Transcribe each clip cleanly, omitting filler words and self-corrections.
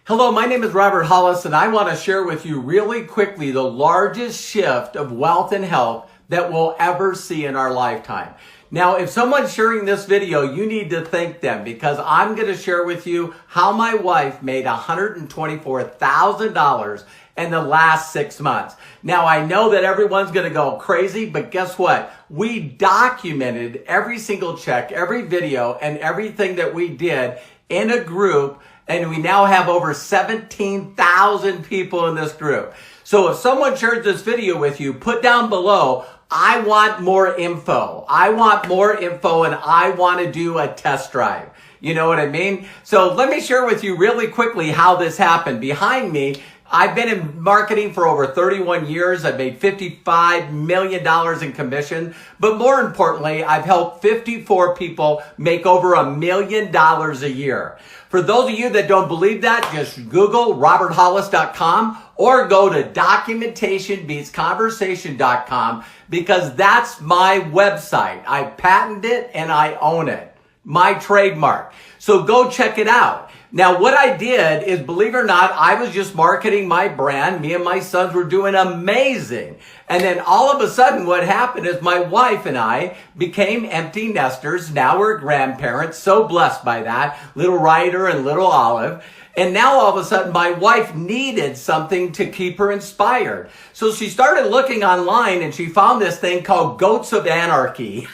Hello, my name is Robert Hollis, and I want to share with you really quickly the largest shift of wealth and health that we'll ever see in our lifetime. Now, if someone's sharing this video, you need to thank them because I'm going to share with you how my wife made $124,000 in the last 6 months. Now, I know that everyone's going to go crazy, but guess what? We documented every single check, every video, and everything that we did in a group. And we now have over 17,000 people in this group. So if someone shares this video with you, put down below, I want more info. I want more info and I want to do a test drive. You know what I mean? So let me share with you really quickly how this happened. Behind me, I've been in marketing for over 31 years. I've made $55 million in commission. But more importantly, I've helped 54 people make over $1 million a year. For those of you that don't believe that, just Google roberthollis.com or go to documentationbeatsconversation.com because that's my website. I patented it and I own it. My trademark. So go check it out. Now, what I did is, believe it or not, I was just marketing my brand. Me and my sons were doing amazing. And then all of a sudden, what happened is my wife and I became empty nesters. Now we're grandparents. So blessed by that. Little Ryder and little Olive. And now all of a sudden, my wife needed something to keep her inspired. So she started looking online and she found this thing called Goats of Anarchy.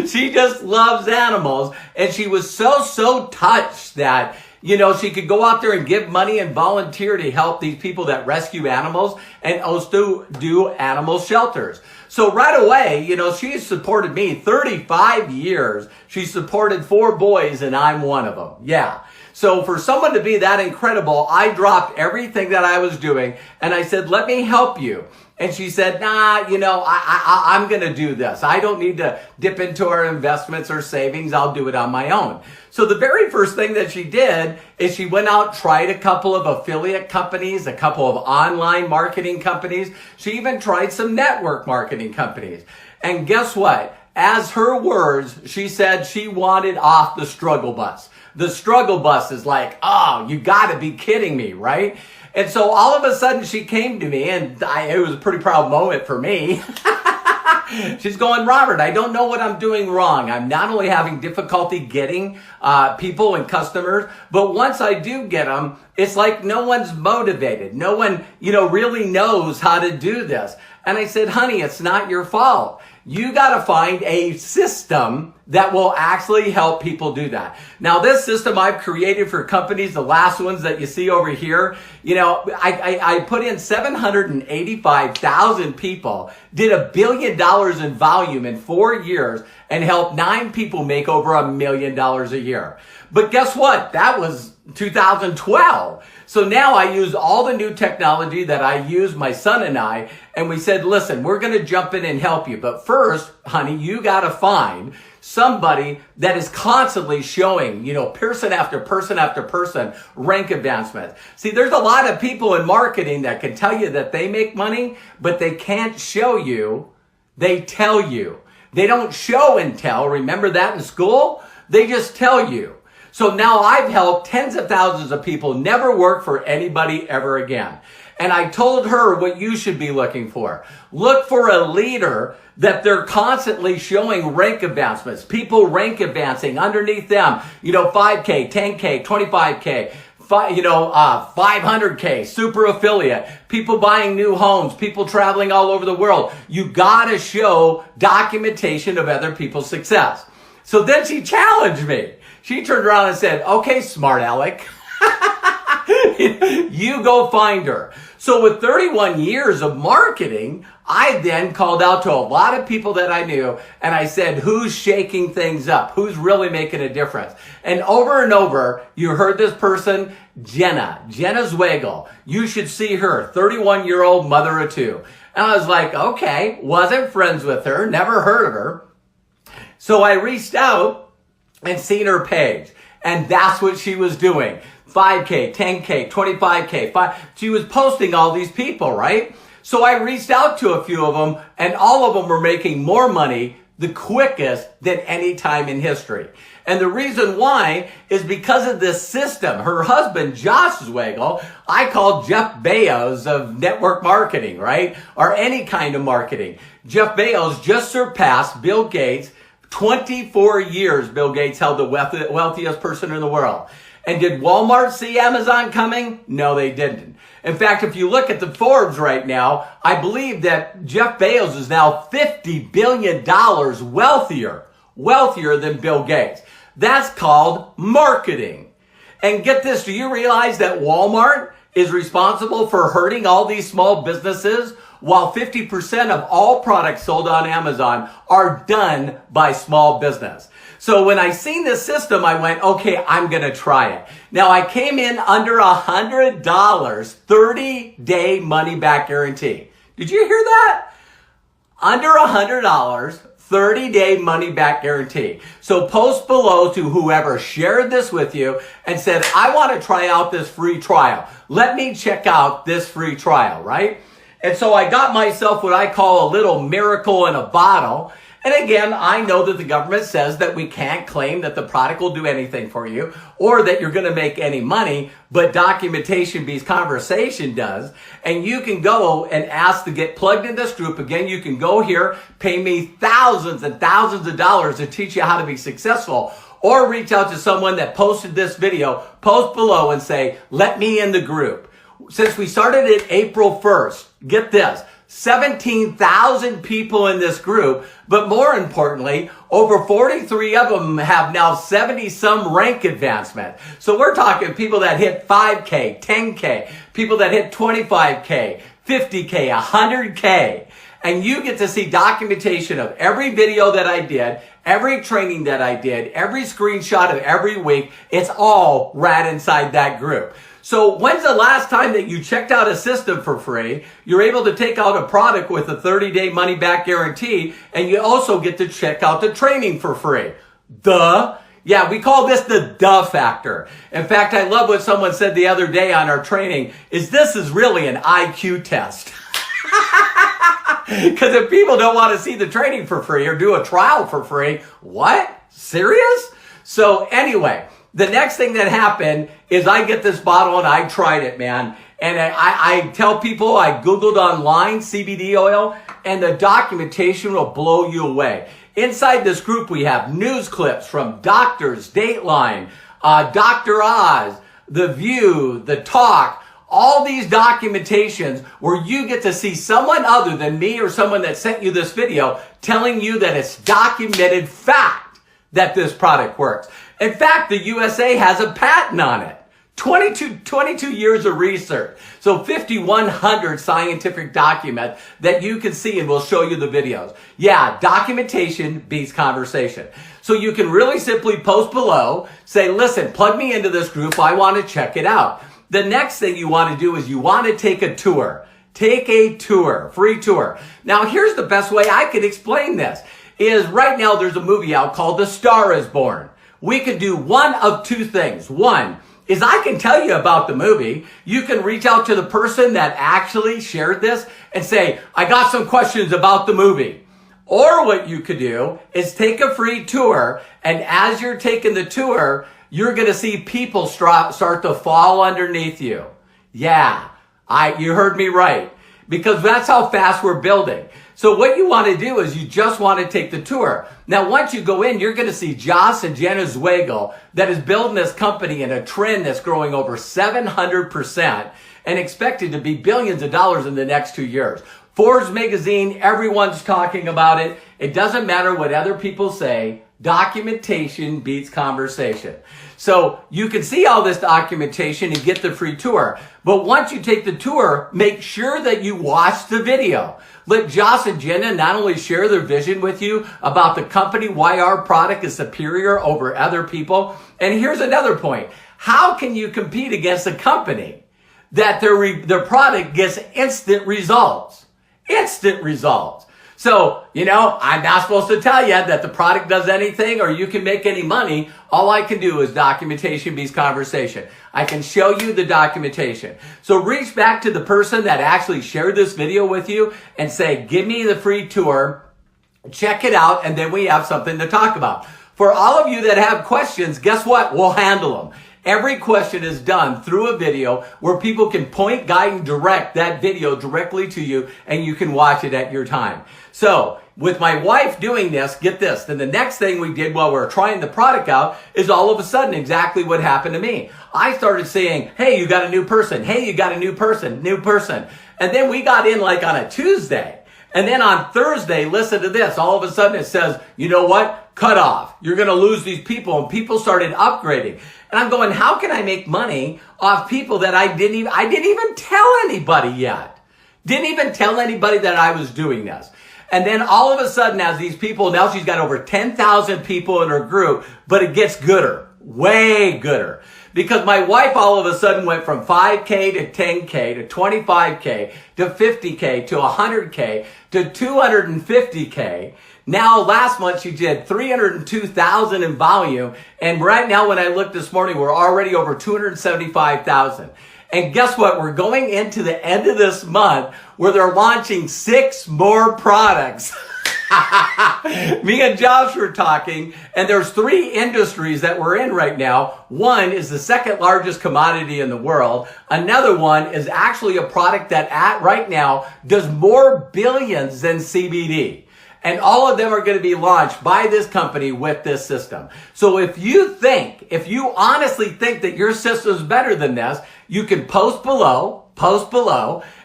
She just loves animals. And she was so touched that, she could go out there and give money and volunteer to help these people that rescue animals and also do animal shelters. So right away, she has supported me 35 years. She supported 4 boys and I'm one of them. Yeah. So for someone to be that incredible, I dropped everything that I was doing and I said, let me help you. And she said, nah, I'm going to do this. I don't need to dip into our investments or savings. I'll do it on my own. So the very first thing that she did is she went out, tried a couple of affiliate companies, a couple of online marketing companies. She even tried some network marketing companies. And guess what? As her words, she said she wanted off the struggle bus. The struggle bus is like, oh, you got to be kidding me, right? And so all of a sudden she came to me and it was a pretty proud moment for me. She's going, Robert, I don't know what I'm doing wrong. I'm not only having difficulty getting people and customers, but once I do get them, it's like no one's motivated. No one, really knows how to do this. And I said, honey, it's not your fault. You got to find a system that will actually help people do that. Now, this system I've created for companies, the last ones that you see over here, I put in 785,000 people, did $1 billion in volume in 4 years, and helped 9 people make over $1 million a year. But guess what? That was 2012. So now I use all the new technology that I use, my son and I, and we said, listen, we're going to jump in and help you. But first, honey, you got to find somebody that is constantly showing, person after person after person, rank advancements. See, there's a lot of people in marketing that can tell you that they make money, but they can't show you. They tell you. They don't show and tell. Remember that in school? They just tell you. So now I've helped tens of thousands of people never work for anybody ever again. And I told her what you should be looking for. Look for a leader that they're constantly showing rank advancements. People rank advancing underneath them. 5K, 10K, 25K, 500K, super affiliate, people buying new homes, people traveling all over the world. You gotta show documentation of other people's success. So then she challenged me. She turned around and said, okay, smart Alec, you go find her. So with 31 years of marketing, I then called out to a lot of people that I knew and I said, who's shaking things up? Who's really making a difference? And over, you heard this person, Jenna Zweigel. You should see her, 31-year-old mother of 2. And I was like, okay, wasn't friends with her, never heard of her. So I reached out and seen her page. And that's what she was doing. 5K, 10K, 25K. She was posting all these people, right? So I reached out to a few of them and all of them were making more money the quickest than any time in history. And the reason why is because of this system. Her husband, Josh Zwagel, I call Jeff Bezos of network marketing, right? Or any kind of marketing. Jeff Bezos just surpassed Bill Gates. 24 years Bill Gates held the wealthiest person in the world. And did Walmart see Amazon coming? No, they didn't. In fact, if you look at the Forbes right now, I believe that Jeff Bezos is now $50 billion wealthier than Bill Gates. That's called marketing. And get this, do you realize that Walmart is responsible for hurting all these small businesses, while 50% of all products sold on Amazon are done by small business? So when I seen this system, I went, okay, I'm going to try it. Now I came in under $100, 30-day money back guarantee. Did you hear that? Under $100, 30-day money back guarantee. So post below to whoever shared this with you and said, I want to try out this free trial. Let me check out this free trial, right? And so I got myself what I call a little miracle in a bottle. And again, I know that the government says that we can't claim that the product will do anything for you or that you're going to make any money, but documentation beats conversation does. And you can go and ask to get plugged in this group. Again, you can go here, pay me thousands and thousands of dollars to teach you how to be successful, or reach out to someone that posted this video, post below and say, let me in the group. Since we started it April 1st, get this, 17,000 people in this group, but more importantly, over 43 of them have now 70-some rank advancement. So we're talking people that hit 5K, 10K, people that hit 25K, 50K, 100K. And you get to see documentation of every video that I did, every training that I did, every screenshot of every week. It's all right inside that group. So when's the last time that you checked out a system for free? You're able to take out a product with a 30-day money back guarantee, and you also get to check out the training for free. Duh. Yeah, we call this the duh factor. In fact, I love what someone said the other day on our training, is this is really an IQ test. Because if people don't want to see the training for free or do a trial for free, what? Serious? So anyway, the next thing that happened is I get this bottle and I tried it, man. And I tell people, I Googled online CBD oil, and the documentation will blow you away. Inside this group, we have news clips from doctors, Dateline, Dr. Oz, The View, The Talk, all these documentations where you get to see someone other than me or someone that sent you this video telling you that it's documented fact that this product works. In fact, the USA has a patent on it. 22 years of research. So 5,100 scientific documents that you can see, and we'll show you the videos. Yeah, documentation beats conversation. So you can really simply post below, say, listen, plug me into this group. I want to check it out. The next thing you want to do is you want to take a tour. Take a tour, free tour. Now, here's the best way I could explain this. Is right now there's a movie out called The Star is Born. We could do one of two things. One is I can tell you about the movie. You can reach out to the person that actually shared this and say, I got some questions about the movie. Or what you could do is take a free tour, and as you're taking the tour, you're going to see people start to fall underneath you. Yeah, you heard me right. Because that's how fast we're building. So what you want to do is you just want to take the tour. Now, once you go in, you're going to see Josh and Jenna Zwagel that is building this company in a trend that's growing over 700% and expected to be billions of dollars in the next 2 years. Forbes magazine, everyone's talking about it. It doesn't matter what other people say. Documentation beats conversation. So you can see all this documentation and get the free tour. But once you take the tour, make sure that you watch the video. Let Josh and Jenna not only share their vision with you about the company, why our product is superior over other people. And here's another point. How can you compete against a company that their product gets instant results? Instant results. So, I'm not supposed to tell you that the product does anything or you can make any money. All I can do is documentation beats conversation. I can show you the documentation. So reach back to the person that actually shared this video with you and say, give me the free tour. check it out, and then we have something to talk about. For all of you that have questions, guess what? We'll handle them. Every question is done through a video where people can point, guide, and direct that video directly to you, and you can watch it at your time. So, with my wife doing this, get this, then the next thing we did while we were trying the product out is all of a sudden exactly what happened to me. I started saying, hey, you got a new person. Hey, you got a new person. And then we got in like on a Tuesday. And then on Thursday, listen to this, all of a sudden it says, you know what? Cut off. You're going to lose these people. And people started upgrading. And I'm going, how can I make money off people that I didn't even tell anybody yet? Didn't even tell anybody that I was doing this. And then all of a sudden, as these people, now she's got over 10,000 people in her group, but it gets gooder, way gooder. Because my wife all of a sudden went from 5K to 10K to 25K to 50K to 100K to 250K. Now, last month, she did 302,000 in volume. And right now, when I looked this morning, we're already over 275,000. And guess what? We're going into the end of this month where they're launching 6 more products. Me and Josh were talking, and there's 3 industries that we're in right now. One is the second largest commodity in the world. Another one is actually a product that right now does more billions than CBD. And all of them are going to be launched by this company with this system. So if you honestly think that your system is better than this, you can post below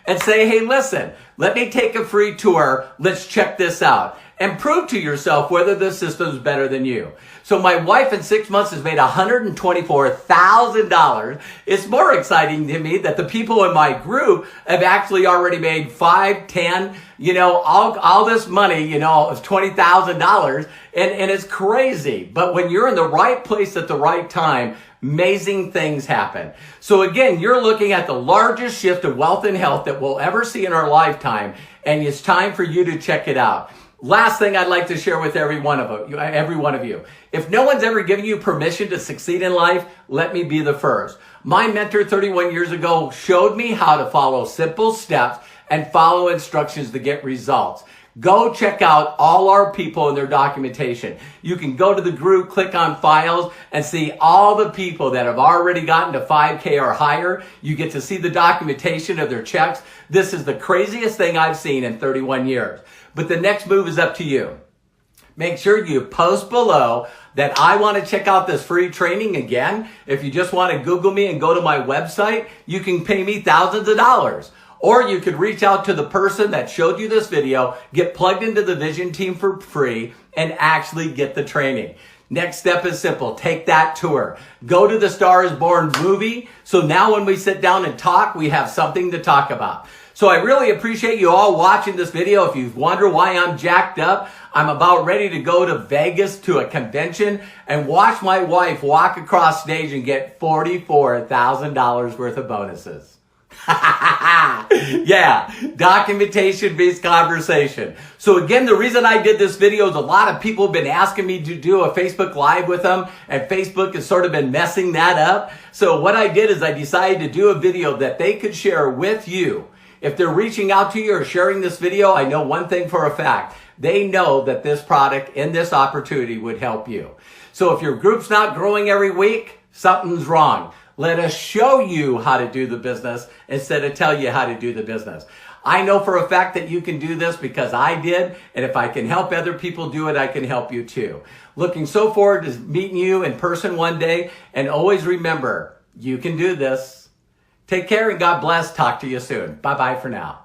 and say, hey, listen, let me take a free tour. Let's check this out and prove to yourself whether this system is better than you. So my wife in 6 months has made $124,000. It's more exciting to me that the people in my group have actually already made 5, 10, all this money, is $20,000 and it's crazy. But when you're in the right place at the right time, amazing things happen. So again, you're looking at the largest shift of wealth and health that we'll ever see in our lifetime, and it's time for you to check it out. Last thing I'd like to share with every one of you. If no one's ever given you permission to succeed in life, let me be the first. My mentor 31 years ago showed me how to follow simple steps and follow instructions to get results. Go check out all our people and their documentation. You can go to the group, click on files, and see all the people that have already gotten to 5K or higher. You get to see the documentation of their checks. This is the craziest thing I've seen in 31 years. But the next move is up to you. Make sure you post below that I want to check out this free training again. If you just want to Google me and go to my website, you can pay me thousands of dollars. Or you could reach out to the person that showed you this video, get plugged into the Vision team for free, and actually get the training. Next step is simple. Take that tour. Go to the Star is Born movie. So now when we sit down and talk, we have something to talk about. So I really appreciate you all watching this video. If you wonder why I'm jacked up, I'm about ready to go to Vegas to a convention and watch my wife walk across stage and get $44,000 worth of bonuses. Yeah, documentation beats conversation. So again, the reason I did this video is a lot of people have been asking me to do a Facebook Live with them, and Facebook has sort of been messing that up. So what I did is I decided to do a video that they could share with you. If they're reaching out to you or sharing this video, I know one thing for a fact. They know that this product and this opportunity would help you. So if your group's not growing every week, something's wrong. Let us show you how to do the business instead of tell you how to do the business. I know for a fact that you can do this because I did. And if I can help other people do it, I can help you too. Looking so forward to meeting you in person one day. And always remember, you can do this. Take care and God bless. Talk to you soon. Bye-bye for now.